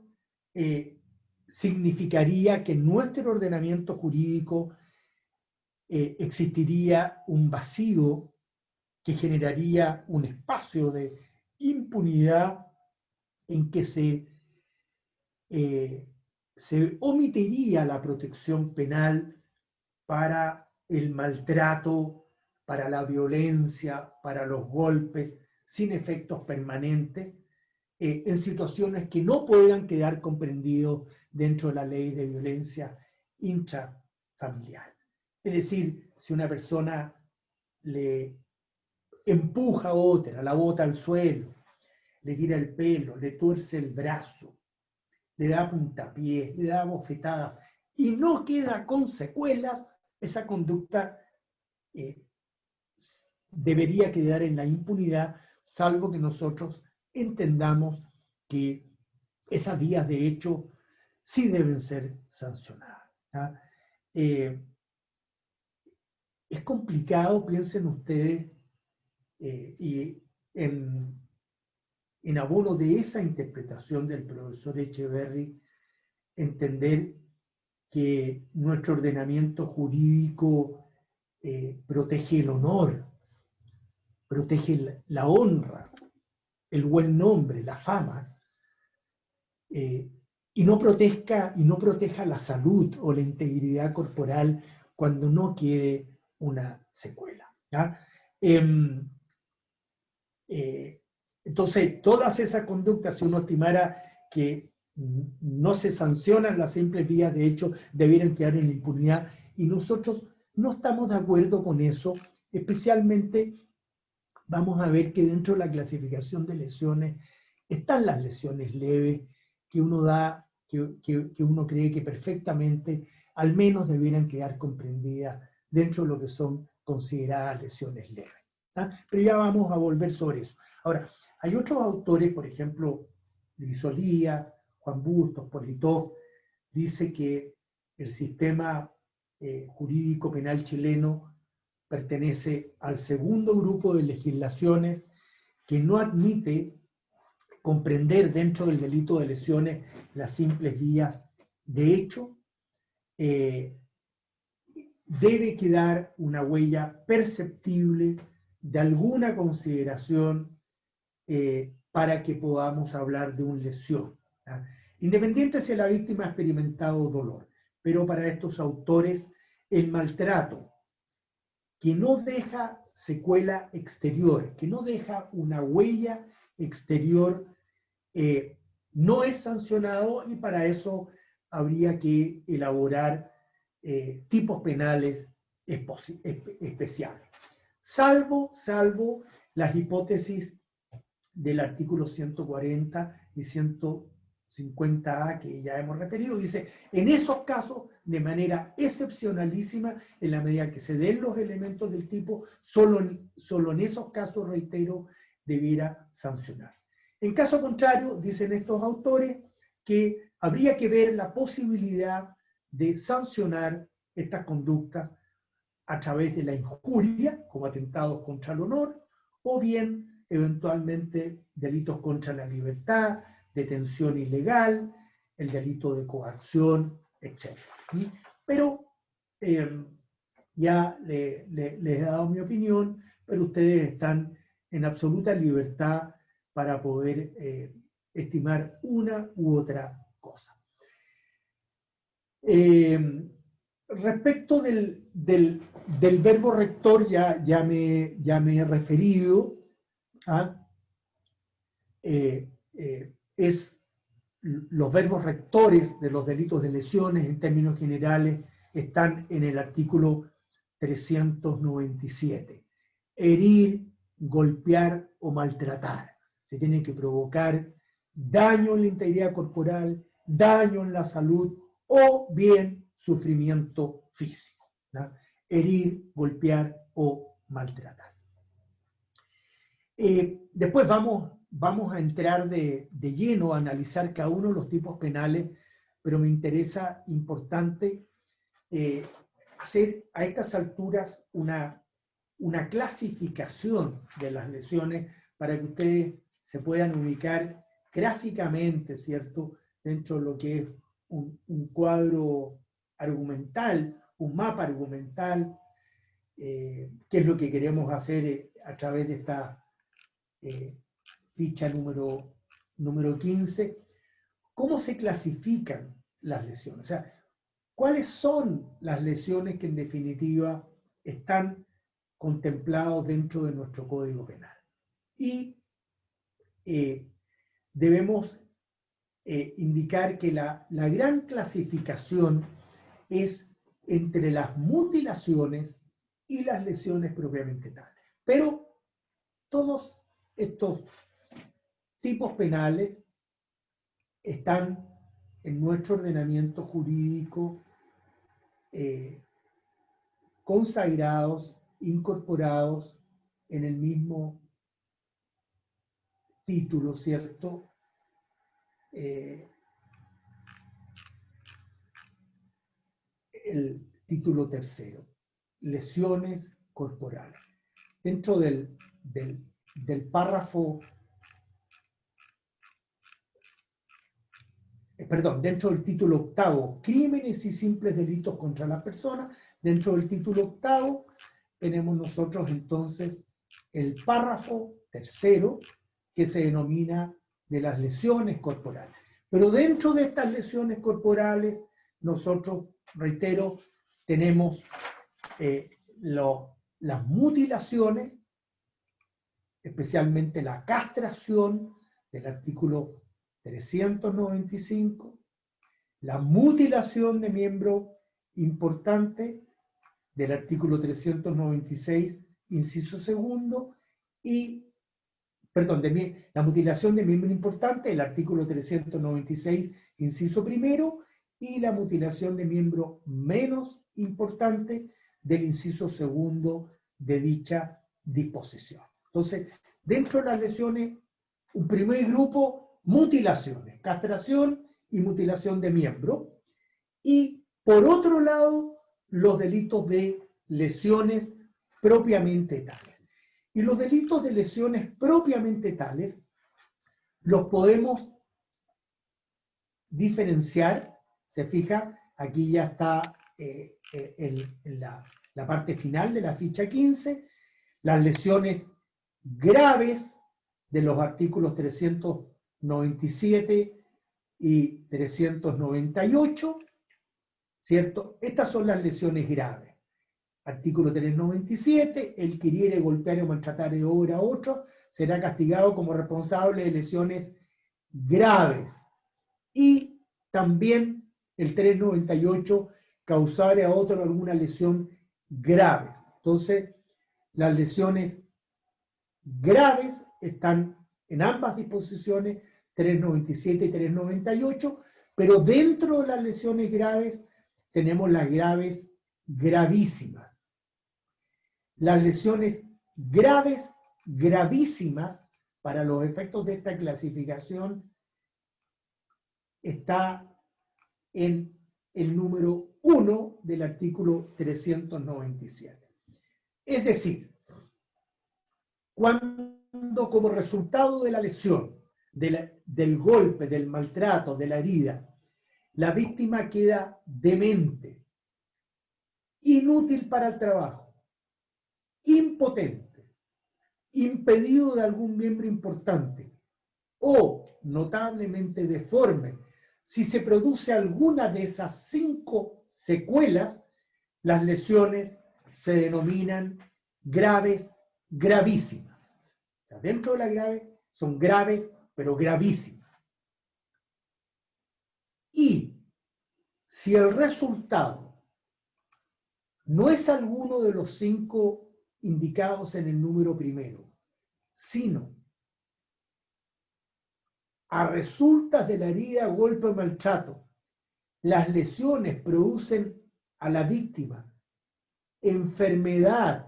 Significaría que en nuestro ordenamiento jurídico existiría un vacío que generaría un espacio de impunidad en que se omitiría la protección penal para el maltrato, para la violencia, para los golpes, sin efectos permanentes, en situaciones que no puedan quedar comprendidos dentro de la ley de violencia intrafamiliar. Es decir, si una persona le empuja a otra, la bota al suelo, le tira el pelo, le tuerce el brazo, le da puntapiés, le da bofetadas y no queda con secuelas, esa conducta debería quedar en la impunidad, salvo que nosotros entendamos que esas vías de hecho sí deben ser sancionadas. Es complicado, piensen ustedes, y en abono de esa interpretación del profesor Echeverry, entender que nuestro ordenamiento jurídico protege el honor, protege la honra, el buen nombre, la fama, y no proteja la salud o la integridad corporal cuando no quede una secuela. Entonces, todas esas conductas, si uno estimara que no se sancionan las simples vías de hecho, debieran quedar en la impunidad, y nosotros no estamos de acuerdo con eso. Especialmente vamos a ver que dentro de la clasificación de lesiones están las lesiones leves que uno que uno cree que perfectamente al menos debieran quedar comprendidas dentro de lo que son consideradas lesiones leves. Pero ya vamos a volver sobre eso. Ahora, hay otros autores, por ejemplo, Grisolía, Juan Bustos, Politov, dice que el sistema jurídico penal chileno pertenece al segundo grupo de legislaciones que no admite comprender dentro del delito de lesiones las simples vías de hecho. Debe quedar una huella perceptible de alguna consideración para que podamos hablar de una lesión, ¿sí? Independiente si la víctima ha experimentado dolor, pero para estos autores el maltrato que no deja secuela exterior, que no deja una huella exterior, no es sancionado, y para eso habría que elaborar tipos penales especiales. Salvo las hipótesis del artículo 140 y 150A que ya hemos referido. Dice, en esos casos, de manera excepcionalísima, en la medida que se den los elementos del tipo, solo en esos casos, reitero, debiera sancionarse. En caso contrario, dicen estos autores, que habría que ver la posibilidad de sancionar estas conductas a través de la injuria, como atentados contra el honor, o bien eventualmente delitos contra la libertad, detención ilegal, el delito de coacción, etc. Pero ya les he dado mi opinión, pero ustedes están en absoluta libertad para poder estimar una u otra cosa. Respecto del verbo rector, ya me he referido. Los verbos rectores de los delitos de lesiones en términos generales están en el artículo 397. Herir, golpear o maltratar. Se tiene que provocar daño en la integridad corporal, daño en la salud o bien sufrimiento físico. ¿No? Herir, golpear o maltratar. Después vamos a entrar de lleno a analizar cada uno de los tipos penales, pero me interesa importante hacer a estas alturas una clasificación de las lesiones para que ustedes se puedan ubicar gráficamente, ¿cierto?, dentro de lo que es un cuadro argumental, un mapa argumental, que es lo que queremos hacer a través de esta ficha número 15. ¿Cómo se clasifican las lesiones? O sea, ¿Cuáles son las lesiones que en definitiva están contemplados dentro de nuestro Código Penal? Y debemos indicar que la gran clasificación es entre las mutilaciones y las lesiones propiamente tales. Pero todos estos tipos penales están en nuestro ordenamiento jurídico consagrados, incorporados en el mismo título, ¿cierto? El título tercero, lesiones corporales. Dentro del párrafo, dentro del título octavo, crímenes y simples delitos contra las personas, dentro del título octavo tenemos nosotros entonces el párrafo tercero, que se denomina de las lesiones corporales. Pero dentro de estas lesiones corporales, nosotros, reitero, tenemos las mutilaciones, especialmente la castración del artículo 395, la mutilación de miembro importante del artículo 396, inciso segundo, y, la mutilación de miembro importante, el artículo 396, inciso primero, y la mutilación de miembro menos importante del inciso segundo de dicha disposición. Entonces, dentro de las lesiones, un primer grupo, mutilaciones, castración y mutilación de miembro. Y por otro lado, los delitos de lesiones propiamente tales. Y los delitos de lesiones propiamente tales los podemos diferenciar. Se fija, aquí ya está en la parte final de la ficha 15, las lesiones graves de los artículos 397 y 398, ¿cierto? Estas son las lesiones graves. Artículo 397, el que hiriere, golpear o maltratar de obra a otro será castigado como responsable de lesiones graves. Y también el 398, causar a otro alguna lesión grave. Entonces, las lesiones graves están en ambas disposiciones, 397 y 398, pero dentro de las lesiones graves tenemos las graves gravísimas. Las lesiones graves gravísimas, para los efectos de esta clasificación, está en el número 1 del artículo 397. Es decir, cuando como resultado de la lesión, del golpe, del maltrato, de la herida, la víctima queda demente, inútil para el trabajo, impotente, impedido de algún miembro importante o notablemente deforme, si se produce alguna de esas 5 secuelas, las lesiones se denominan graves, gravísimas. O sea, dentro de las graves son graves, pero gravísimas. Y si el resultado no es alguno de los 5 indicados en el número primero, sino a resultas de la herida, golpe o maltrato, las lesiones producen a la víctima enfermedad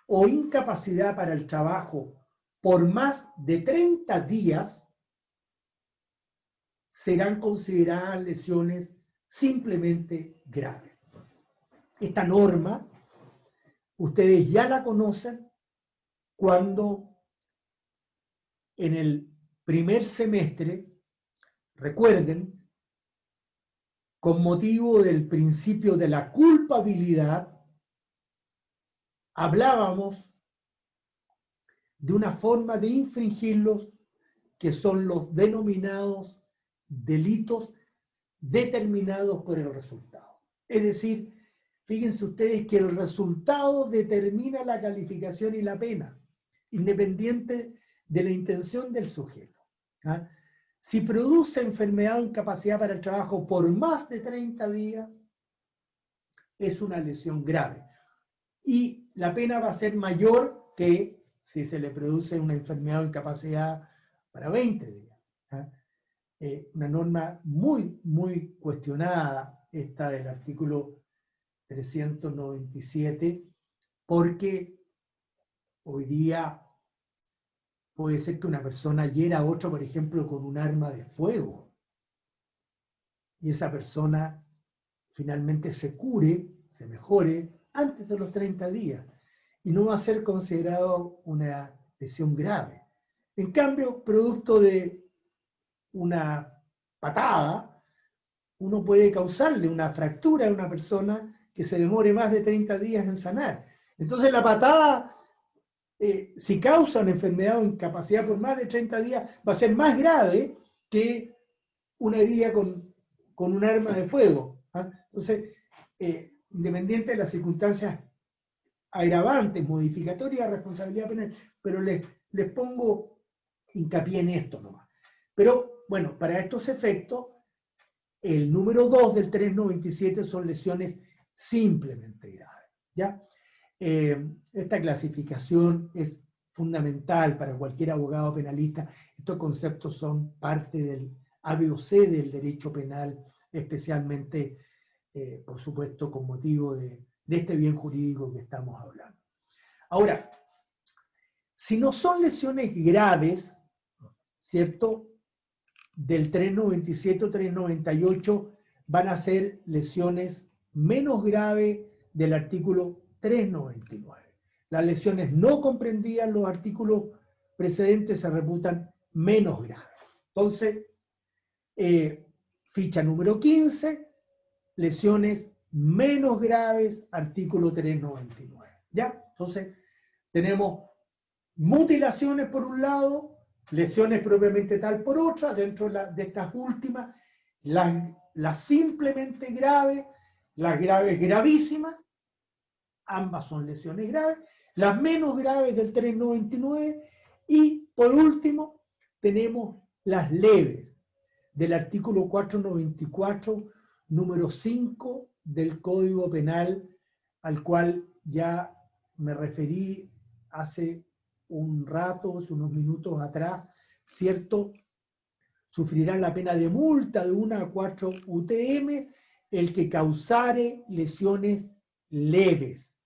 o incapacidad para el trabajo por más de 30 días, serán consideradas lesiones simplemente graves. Esta norma, ustedes ya la conocen cuando en el primer semestre, recuerden, con motivo del principio de la culpabilidad, hablábamos de una forma de infringirlos que son los denominados delitos determinados por el resultado. Es decir, fíjense ustedes que el resultado determina la calificación y la pena, independiente de la intención del sujeto. ¿Ah? Si produce enfermedad o incapacidad para el trabajo por más de 30 días, es una lesión grave. Y la pena va a ser mayor que si se le produce una enfermedad o incapacidad para 20 días. ¿Ah? Una norma muy, muy cuestionada, esta del artículo 397, porque hoy día puede ser que una persona hiera a otro, por ejemplo, con un arma de fuego, y esa persona finalmente se cure, se mejore antes de los 30 días, y no va a ser considerado una lesión grave. En cambio, producto de una patada, uno puede causarle una fractura a una persona que se demore más de 30 días en sanar. Entonces la patada, si causa una enfermedad o incapacidad por más de 30 días, va a ser más grave que una herida con un arma de fuego. ¿Ah? Entonces, independiente de las circunstancias agravantes, modificatorias de responsabilidad penal, pero les pongo hincapié en esto nomás. Pero, bueno, para estos efectos, el número 2 del 397 son lesiones simplemente graves. ¿Ya? Esta clasificación es fundamental para cualquier abogado penalista. Estos conceptos son parte del ABC del derecho penal, especialmente, por supuesto, con motivo de este bien jurídico que estamos hablando. Ahora, si no son lesiones graves, ¿cierto?, del 397 o 398 van a ser lesiones menos graves del artículo 399. Las lesiones no comprendidas en los artículos precedentes se reputan menos graves. Entonces, ficha número 15, lesiones menos graves, artículo 399. ¿Ya? Entonces, tenemos mutilaciones por un lado, lesiones propiamente tal por otra, dentro de estas últimas, las simplemente graves, las graves gravísimas, ambas son lesiones graves, las menos graves del 399, y por último tenemos las leves del artículo 494, número 5 del Código Penal, al cual ya me referí hace un rato, hace unos minutos atrás, ¿cierto? Sufrirán la pena de multa de 1 a 4 UTM el que causare lesiones leves,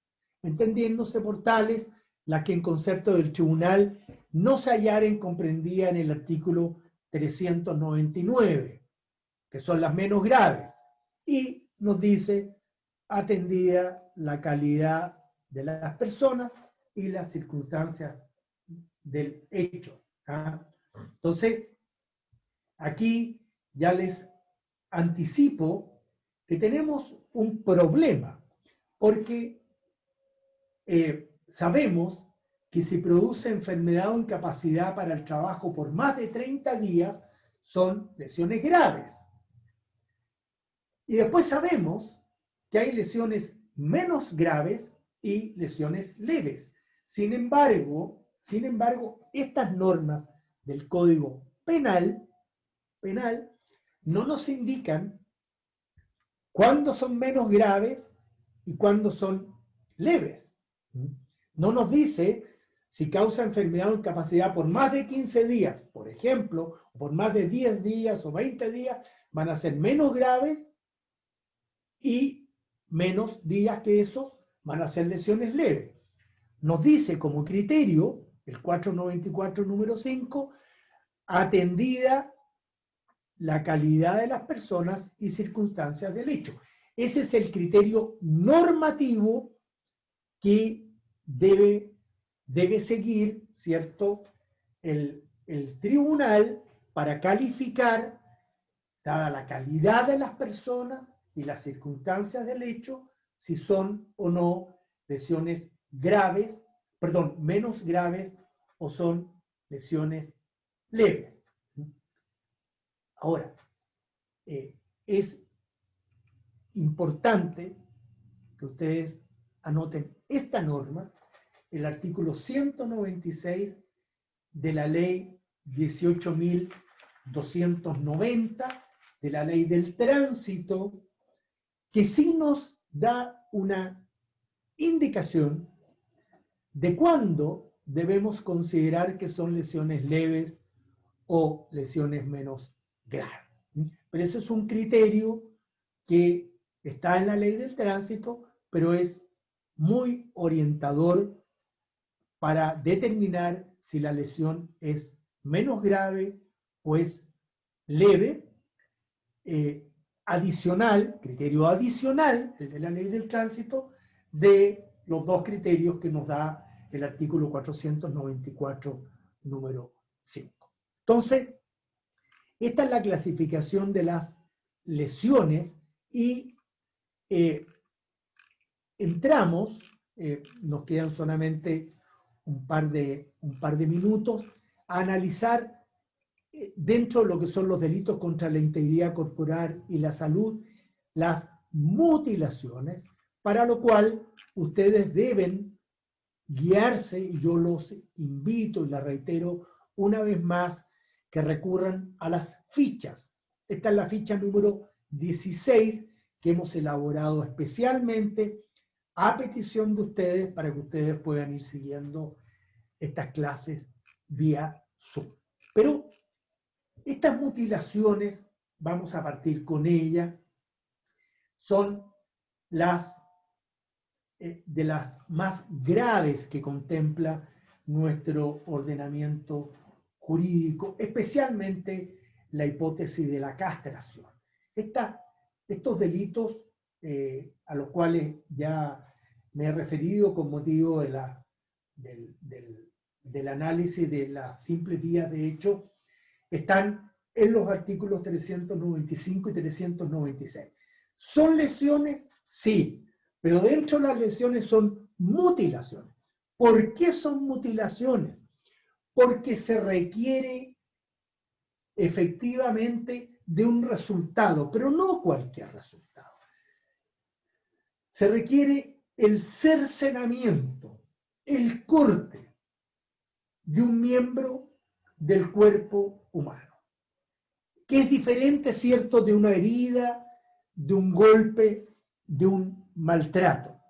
entendiéndose por tales las que en concepto del tribunal no se hallaren comprendidas en el artículo 399, que son las menos graves, y nos dice atendida la calidad de las personas y las circunstancias del hecho. ¿Ah? Entonces, aquí ya les anticipo que tenemos un problema, porque sabemos que si produce enfermedad o incapacidad para el trabajo por más de 30 días, son lesiones graves. Y después sabemos que hay lesiones menos graves y lesiones leves. Sin embargo, estas normas del Código Penal no nos indican cuándo son menos graves y cuándo son leves. No nos dice si causa enfermedad o incapacidad por más de 15 días, por ejemplo, o por más de 10 días o 20 días, van a ser menos graves, y menos días que esos van a ser lesiones leves. Nos dice como criterio, el 494 número 5, atendida la calidad de las personas y circunstancias del hecho. Ese es el criterio normativo que debe seguir, ¿cierto?, el tribunal para calificar, dada la calidad de las personas y las circunstancias del hecho, si son o no lesiones graves, menos graves, o son lesiones leves. Ahora, es importante que ustedes anoten esta norma, el artículo 196 de la ley 18.290, de la ley del tránsito, que sí nos da una indicación de cuándo debemos considerar que son lesiones leves o lesiones menos graves. Pero ese es un criterio que está en la ley del tránsito, pero es muy orientador para determinar si la lesión es menos grave o es leve. Adicional, criterio adicional, el de la ley del tránsito, de los dos criterios que nos da el artículo 494, número 5. Entonces, esta es la clasificación de las lesiones y entramos, nos quedan solamente un par de minutos, a analizar dentro de lo que son los delitos contra la integridad corporal y la salud, las mutilaciones, para lo cual ustedes deben guiarse, y yo los invito y les reitero una vez más, que recurran a las fichas. Esta es la ficha número 16 que hemos elaborado especialmente a petición de ustedes para que ustedes puedan ir siguiendo estas clases vía Zoom. Pero estas mutilaciones, vamos a partir con ellas, son las de las más graves que contempla nuestro ordenamiento jurídico, especialmente la hipótesis de la castración. Estos delitos a los cuales ya me he referido con motivo del análisis de las simples vías de hecho, están en los artículos 395 y 396. ¿Son lesiones? Sí, pero dentro de las lesiones son mutilaciones. ¿Por qué son mutilaciones? Porque se requiere efectivamente de un resultado, pero no cualquier resultado. Se requiere el cercenamiento, el corte de un miembro del cuerpo humano, que es diferente, ¿cierto?, de una herida, de un golpe, de un maltrato.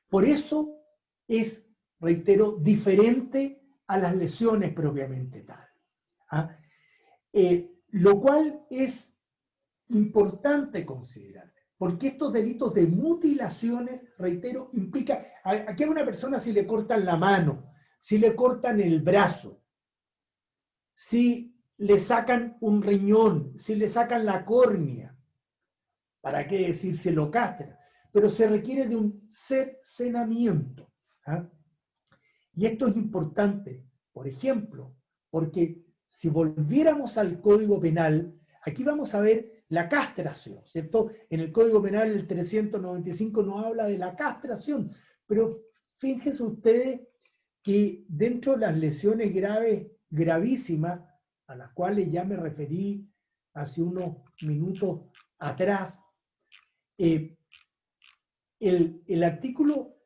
Por eso es, reitero, diferente a las lesiones propiamente tal. Lo cual es importante considerar, porque estos delitos de mutilaciones, reitero, implica, aquí a una persona si le cortan la mano, si le cortan el brazo, si le sacan un riñón, si le sacan la córnea, ¿para qué decir se lo castran? Pero se requiere de un cercenamiento. Y esto es importante, por ejemplo, porque si volviéramos al Código Penal, aquí vamos a ver la castración, ¿cierto? En el Código Penal el 395 nos habla de la castración, pero fíjense ustedes que dentro de las lesiones graves, gravísimas, a las cuales ya me referí hace unos minutos atrás, el artículo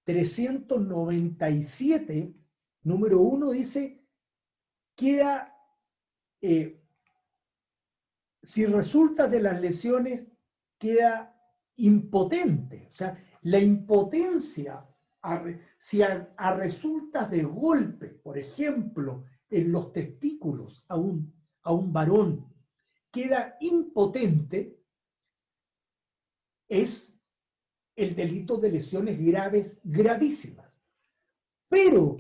397, número 1, dice, queda, si resulta de las lesiones, queda impotente. O sea, la impotencia, si a resultas de golpe, por ejemplo, en los testículos a un varón, queda impotente, es el delito de lesiones graves, gravísimas. Pero,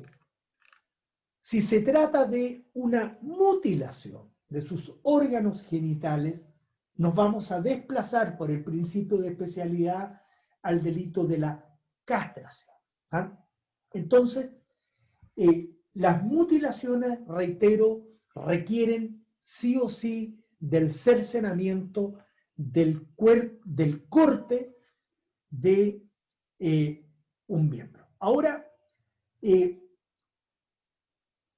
si se trata de una mutilación de sus órganos genitales, nos vamos a desplazar por el principio de especialidad al delito de la castración. Entonces, las mutilaciones, reitero, requieren sí o sí del cercenamiento, del corte de un miembro. Ahora,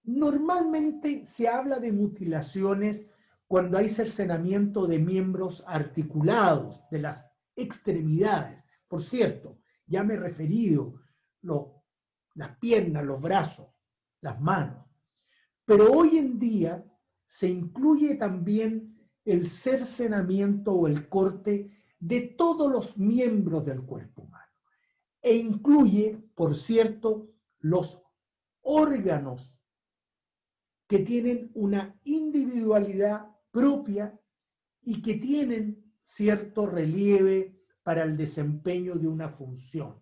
normalmente se habla de mutilaciones cuando hay cercenamiento de miembros articulados, de las extremidades. Por cierto, ya me he referido, las piernas, los brazos, las manos. Pero hoy en día se incluye también el cercenamiento o el corte de todos los miembros del cuerpo humano. E incluye, por cierto, los órganos que tienen una individualidad propia y que tienen cierto relieve para el desempeño de una función.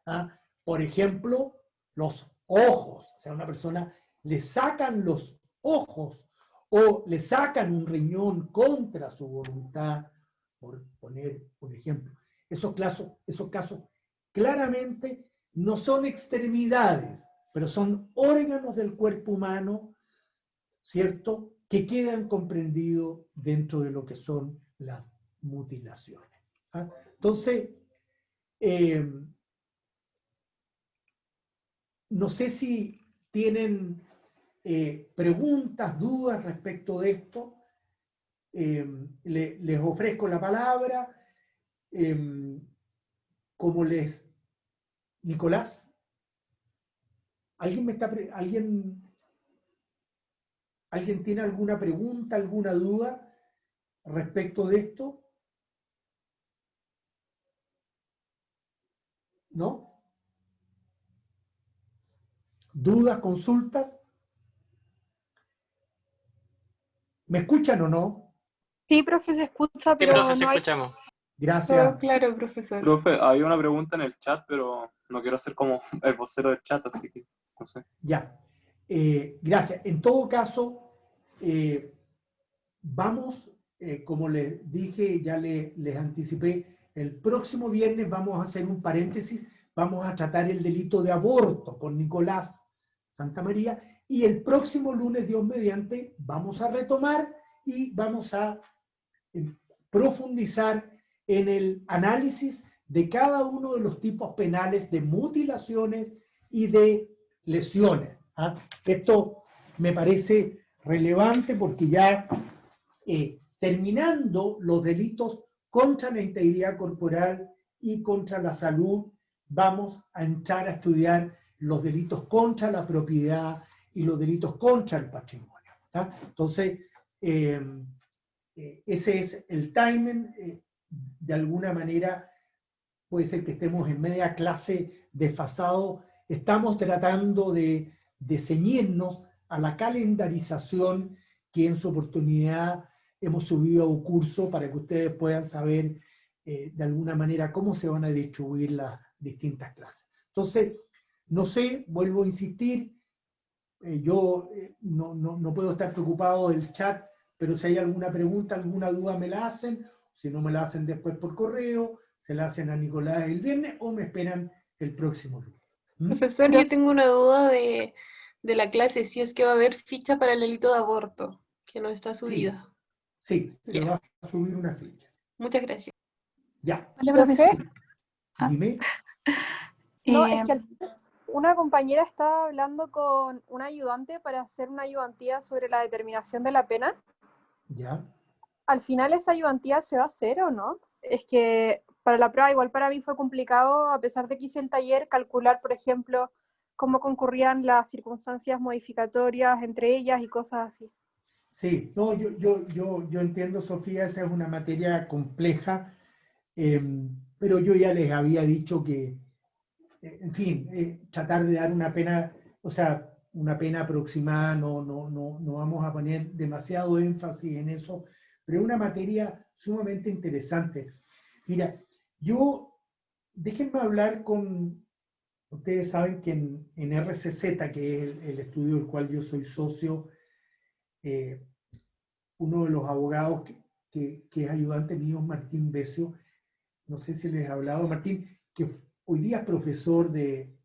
¿Ah? Por ejemplo, los ojos. O sea, a una persona le sacan los ojos o le sacan un riñón contra su voluntad, por poner un ejemplo. Esos casos claramente no son extremidades, pero son órganos del cuerpo humano, ¿cierto?, que quedan comprendidos dentro de lo que son las mutilaciones. ¿Ah? Entonces, no sé si tienen preguntas, dudas respecto de esto. Les ofrezco la palabra. Como Nicolás, ¿alguien tiene alguna pregunta, alguna duda respecto de esto? ¿No? ¿Dudas, consultas? ¿Me escuchan o no? Sí, profe, se escucha, Sí, pero profe, sí no hay... escuchamos. Gracias. Todo claro, profesor. Profe, había una pregunta en el chat, pero no quiero ser como el vocero del chat, así que no sé. Ya. Gracias. En todo caso, vamos, como les dije, ya les anticipé, el próximo viernes vamos a hacer un paréntesis, vamos a tratar el delito de aborto con Nicolás Santamaría, y el próximo lunes, Dios mediante, vamos a retomar y vamos a profundizar en el análisis de cada uno de los tipos penales de mutilaciones y de lesiones. ¿Ah? Esto me parece relevante porque ya terminando los delitos contra la integridad corporal y contra la salud, vamos a entrar a estudiar los delitos contra la propiedad y los delitos contra el patrimonio. ¿Tá? Entonces, ese es el timing. De alguna manera puede ser que estemos en media clase desfasado. Estamos tratando de ceñirnos a la calendarización que en su oportunidad hemos subido a un curso para que ustedes puedan saber de alguna manera cómo se van a distribuir las distintas clases. Entonces, no sé, vuelvo a insistir, yo no puedo estar preocupado del chat, pero si hay alguna pregunta, alguna duda me la hacen, si no me la hacen después por correo, se la hacen a Nicolás el viernes o me esperan el próximo lunes. Profesor, yo tengo una duda de la clase, si es que va a haber ficha para el delito de aborto, que no está subida. Sí, se Ya. va a subir una ficha. Muchas gracias. Ya. Hola, profesor. Dime. No, es que una compañera estaba hablando con un ayudante para hacer una ayudantía sobre la determinación de la pena. Ya. ¿Al final esa ayudantía se va a hacer o no? Es que para la prueba, igual para mí fue complicado, a pesar de que hice el taller, calcular, por ejemplo, cómo concurrían las circunstancias modificatorias entre ellas y cosas así. Sí, no, yo entiendo, Sofía, esa es una materia compleja, pero yo ya les había dicho que, en fin, tratar de dar una pena, o sea, una pena aproximada, no vamos a poner demasiado énfasis en eso, pero es una materia sumamente interesante. Mira, déjenme hablar con, ustedes saben que en RCZ, que es el estudio del cual yo soy socio, uno de los abogados que es ayudante mío, Martín Besio, no sé si les he hablado, Martín, que hoy día es profesor de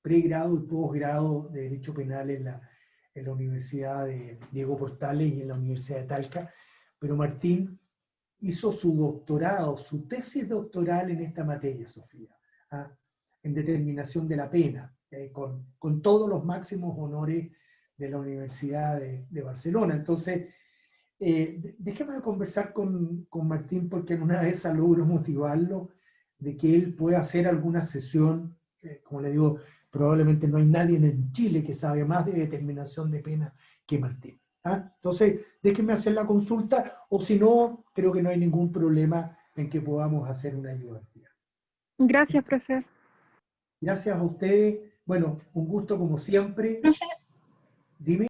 pregrado y posgrado de Derecho Penal en la Universidad de Diego Portales y en la Universidad de Talca, pero Martín hizo su doctorado, su tesis doctoral en esta materia, Sofía, ¿ah? En determinación de la pena, con todos los máximos honores de la Universidad de Barcelona. Entonces, Déjeme conversar con Martín, porque en una de esas logro motivarlo de que él pueda hacer alguna sesión. Como le digo, probablemente no hay nadie en Chile que sabe más de determinación de pena que Martín. ¿Ah? Entonces, déjenme hacer la consulta, o si no, creo que no hay ningún problema en que podamos hacer una ayudantía. Gracias, profe. Gracias a ustedes. Bueno, un gusto como siempre. Profe, Dime.